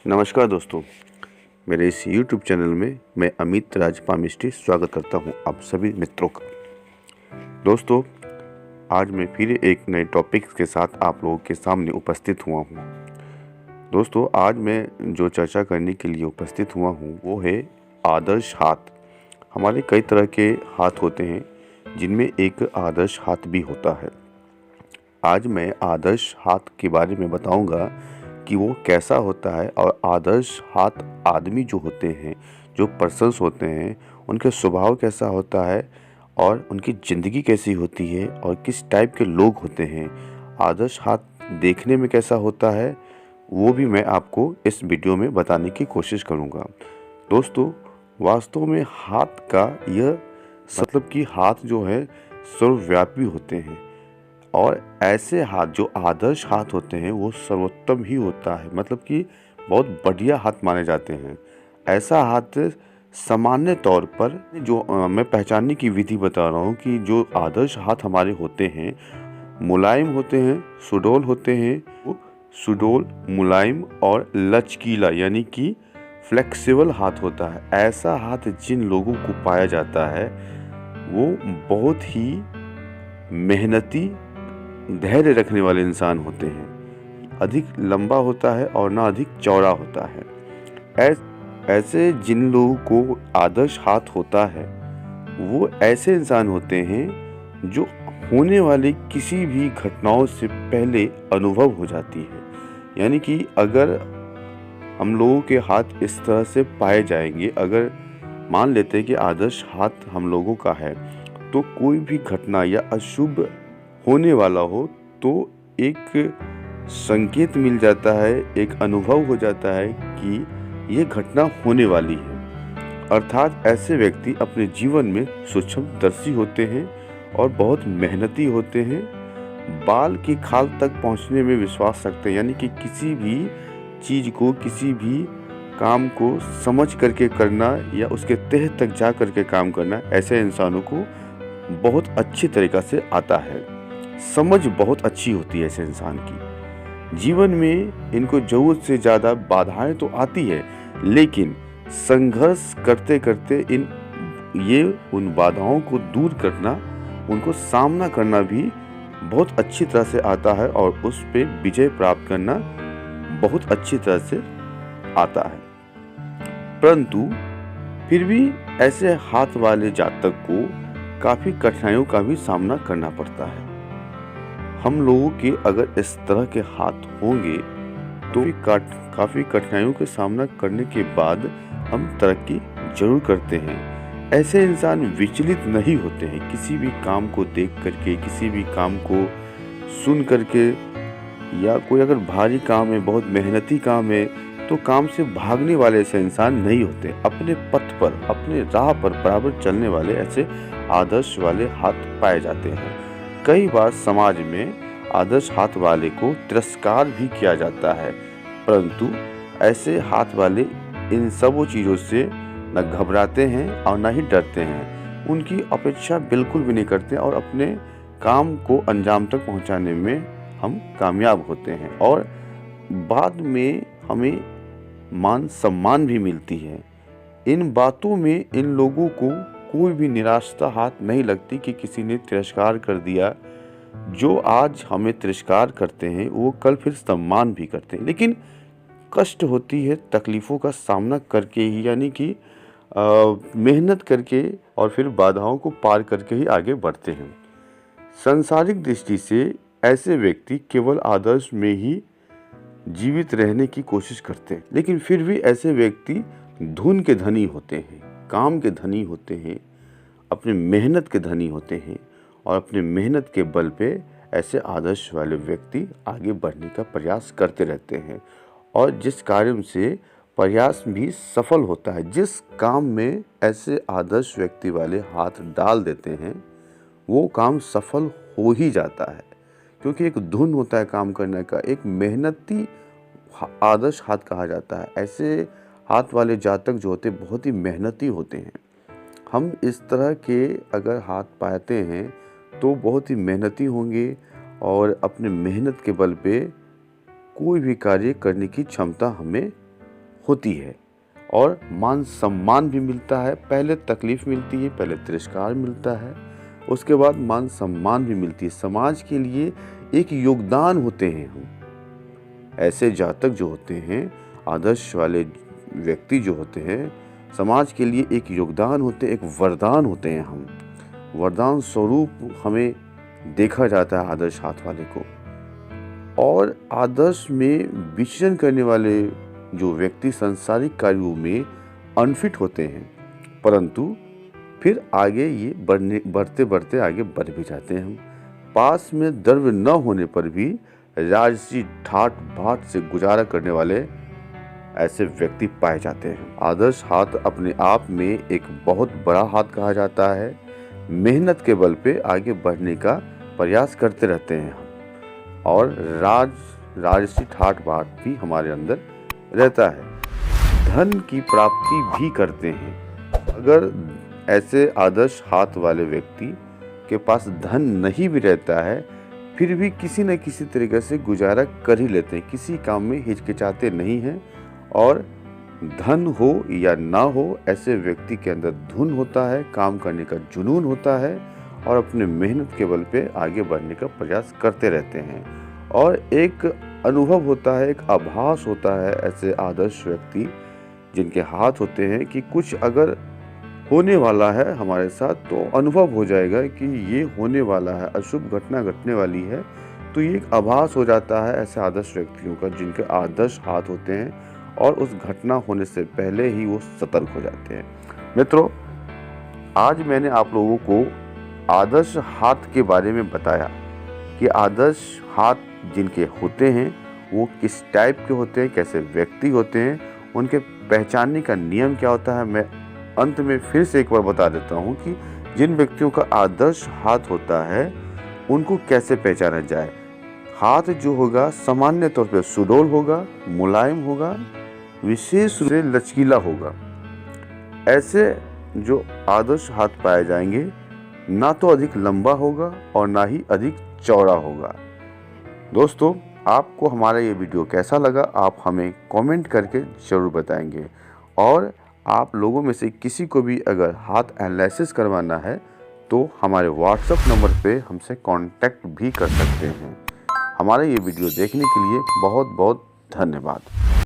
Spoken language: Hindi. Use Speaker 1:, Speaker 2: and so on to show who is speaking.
Speaker 1: नमस्कार दोस्तों, मेरे इस YouTube चैनल में मैं अमित राज पामिस्ट्री स्वागत करता हूं आप सभी मित्रों का। दोस्तों, आज मैं फिर एक नए टॉपिक के साथ आप लोगों के सामने उपस्थित हुआ हूं। दोस्तों, आज मैं जो चर्चा करने के लिए उपस्थित हुआ हूं वो है आदर्श हाथ। हमारे कई तरह के हाथ होते हैं जिनमें एक आदर्श हाथ भी होता है। आज मैं आदर्श हाथ के बारे में बताऊंगा कि वो कैसा होता है और आदर्श हाथ आदमी जो होते हैं, जो पर्सन्स होते हैं, उनका स्वभाव कैसा होता है और उनकी ज़िंदगी कैसी होती है और किस टाइप के लोग होते हैं। आदर्श हाथ देखने में कैसा होता है वो भी मैं आपको इस वीडियो में बताने की कोशिश करूँगा। दोस्तों, वास्तव में हाथ का यह मतलब कि हाथ जो है सर्वव्यापी होते हैं और ऐसे हाथ जो आदर्श हाथ होते हैं वो सर्वोत्तम ही होता है, मतलब कि बहुत बढ़िया हाथ माने जाते हैं। ऐसा हाथ सामान्य तौर पर जो मैं पहचानने की विधि बता रहा हूँ कि जो आदर्श हाथ हमारे होते हैं मुलायम होते हैं, सुडौल होते हैं। वो सुडौल, मुलायम और लचकीला यानी कि फ्लेक्सिबल हाथ होता है। ऐसा हाथ जिन लोगों को पाया जाता है वो बहुत ही मेहनती, धैर्य रखने वाले इंसान होते हैं। अधिक लंबा होता है और ना अधिक चौड़ा होता है। ऐसे जिन लोगों को आदर्श हाथ होता है वो ऐसे इंसान होते हैं जो होने वाली किसी भी घटनाओं से पहले अनुभव हो जाती है। यानी कि अगर हम लोगों के हाथ इस तरह से पाए जाएंगे, अगर मान लेते हैं कि आदर्श हाथ हम लोगों का है, तो कोई भी घटना या अशुभ होने वाला हो तो एक संकेत मिल जाता है, एक अनुभव हो जाता है कि ये घटना होने वाली है। अर्थात ऐसे व्यक्ति अपने जीवन में सूक्ष्मदर्शी होते हैं और बहुत मेहनती होते हैं। बाल की खाल तक पहुंचने में विश्वास रखते हैं, यानी कि किसी भी चीज़ को, किसी भी काम को समझ करके करना या उसके तह तक जा करके काम करना ऐसे इंसानों को बहुत अच्छी तरीक़ा से आता है। समझ बहुत अच्छी होती है ऐसे इंसान की। जीवन में इनको ज़रूरत से ज़्यादा बाधाएं तो आती है, लेकिन संघर्ष करते करते उन बाधाओं को दूर करना, उनको सामना करना भी बहुत अच्छी तरह से आता है और उस पे विजय प्राप्त करना बहुत अच्छी तरह से आता है। परंतु फिर भी ऐसे हाथ वाले जातक को काफ़ी कठिनाइयों का भी सामना करना पड़ता है। हम लोगों के अगर इस तरह के हाथ होंगे तो काफ़ी कठिनाइयों के सामना करने के बाद हम तरक्की जरूर करते हैं। ऐसे इंसान विचलित नहीं होते हैं किसी भी काम को देख करके, किसी भी काम को सुन करके, या कोई अगर भारी काम है, बहुत मेहनती काम है, तो काम से भागने वाले ऐसे इंसान नहीं होते। अपने पथ पर, अपने राह पर बराबर चलने वाले ऐसे आदर्श वाले हाथ पाए जाते हैं। कई बार समाज में आदर्श हाथ वाले को तिरस्कार भी किया जाता है, परंतु ऐसे हाथ वाले इन सब चीज़ों से न घबराते हैं और न ही डरते हैं। उनकी अपेक्षा बिल्कुल भी नहीं करते और अपने काम को अंजाम तक पहुंचाने में हम कामयाब होते हैं और बाद में हमें मान सम्मान भी मिलती है। इन बातों में इन लोगों को कोई भी निराशा हाथ नहीं लगती कि किसी ने तिरस्कार कर दिया। जो आज हमें तिरस्कार करते हैं वो कल फिर सम्मान भी करते हैं, लेकिन कष्ट होती है तकलीफ़ों का सामना करके ही, यानी कि मेहनत करके और फिर बाधाओं को पार करके ही आगे बढ़ते हैं। सांसारिक दृष्टि से ऐसे व्यक्ति केवल आदर्श में ही जीवित रहने की कोशिश करते हैं, लेकिन फिर भी ऐसे व्यक्ति धुन के धनी होते हैं, काम के धनी होते हैं, अपने मेहनत के धनी होते हैं और अपने मेहनत के बल पे ऐसे आदर्श वाले व्यक्ति आगे बढ़ने का प्रयास करते रहते हैं और जिस कार्य से प्रयास भी सफल होता है, जिस काम में ऐसे आदर्श व्यक्ति वाले हाथ डाल देते हैं वो काम सफल हो ही जाता है, क्योंकि एक धुन होता है काम करने का, एक मेहनती आदर्श हाथ कहा जाता है। ऐसे हाथ वाले जातक जो होते हैं बहुत ही मेहनती होते हैं। हम इस तरह के अगर हाथ पाते हैं तो बहुत ही मेहनती होंगे और अपने मेहनत के बल पे कोई भी कार्य करने की क्षमता हमें होती है और मान सम्मान भी मिलता है। पहले तकलीफ़ मिलती है, पहले तिरस्कार मिलता है, उसके बाद मान सम्मान भी मिलती है। समाज के लिए एक योगदान होते हैं हम। ऐसे जातक जो होते हैं, आदर्श वाले व्यक्ति जो होते हैं, समाज के लिए एक योगदान होते हैं, एक वरदान होते हैं हम। वरदान स्वरूप हमें देखा जाता है आदर्श हाथ वाले को। और आदर्श में विचरण करने वाले जो व्यक्ति सांसारिक कार्यों में अनफिट होते हैं, परंतु फिर आगे ये बढ़ते बढ़ते आगे बढ़ भी जाते हैं। हम पास में द्रव्य न होने पर भी राजसी ठाट बाट से गुजारा करने वाले ऐसे व्यक्ति पाए जाते हैं। आदर्श हाथ अपने आप में एक बहुत बड़ा हाथ कहा जाता है। मेहनत के बल पे आगे बढ़ने का प्रयास करते रहते हैं हम, और राजसी ठाट बाट भी हमारे अंदर रहता है। धन की प्राप्ति भी करते हैं। अगर ऐसे आदर्श हाथ वाले व्यक्ति के पास धन नहीं भी रहता है, फिर भी किसी न किसी तरीके से गुजारा कर ही लेते हैं, किसी काम में हिचकिचाते नहीं हैं। और धन हो या ना हो, ऐसे व्यक्ति के अंदर धुन होता है, काम करने का जुनून होता है, और अपने मेहनत के बल पे आगे बढ़ने का प्रयास करते रहते हैं। और एक अनुभव होता है, एक आभास होता है ऐसे आदर्श व्यक्ति जिनके हाथ होते हैं कि कुछ अगर होने वाला है हमारे साथ, तो अनुभव हो जाएगा कि ये होने वाला है, अशुभ घटना घटने वाली है। तो ये एक आभास हो जाता है ऐसे आदर्श व्यक्तियों का जिनके आदर्श हाथ होते हैं, और उस घटना होने से पहले ही वो सतर्क हो जाते हैं। मित्रों, आज मैंने आप लोगों को आदर्श हाथ के बारे में बताया कि आदर्श हाथ जिनके होते हैं वो किस टाइप के होते हैं, कैसे व्यक्ति होते हैं, उनके पहचानने का नियम क्या होता है। मैं अंत में फिर से एक बार बता देता हूँ कि जिन व्यक्तियों का आदर्श हाथ होता है उनको कैसे पहचाना जाए। हाथ जो होगा सामान्य तौर पर सुडौल होगा, मुलायम होगा, विशेष रूप से लचकीला होगा। ऐसे जो आदर्श हाथ पाए जाएंगे, ना तो अधिक लंबा होगा और ना ही अधिक चौड़ा होगा। दोस्तों, आपको हमारा ये वीडियो कैसा लगा, आप हमें कमेंट करके ज़रूर बताएंगे। और आप लोगों में से किसी को भी अगर हाथ एनालिसिस करवाना है तो हमारे व्हाट्सएप नंबर पे हमसे कांटेक्ट भी कर सकते हैं। हमारा ये वीडियो देखने के लिए बहुत बहुत धन्यवाद।